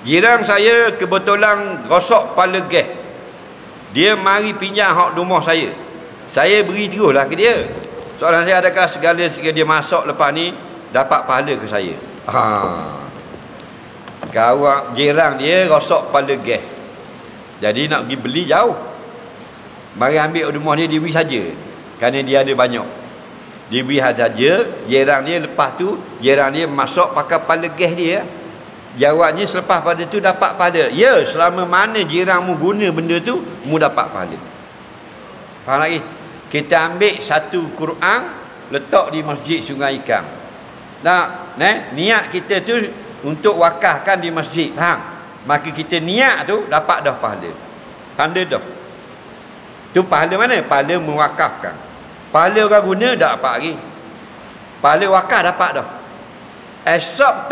Jiran saya kebetulan rosok kepala gas. Dia mari pinjam hak rumah saya. Saya beri teruslah ke dia. Soalan saya, adakah segala dia masuk lepas ni dapat pahala ke saya? Kawan jiran dia rosok kepala gas. Jadi nak pergi beli jauh. Mari ambil rumah dia beri saja. Kerana dia ada banyak. Dia beri saja. Jiran dia lepas tu jiran dia masuk pakai kepala gas dia. Jawabnya selepas pada tu dapat pahala. Ya, selama mana jiranmu guna benda tu, mu dapat pahala. Faham lagi? Kita ambil satu Quran, letak di masjid Sungai Ikang. Nah, niat kita tu untuk wakafkan di masjid, faham? Maka kita niat tu dapat dah pahala. Tanda dah. Tu pahala mana? Pahala mewakafkan. Pahala orang guna tak dapat lagi. Pahala wakaf dapat dah. Esok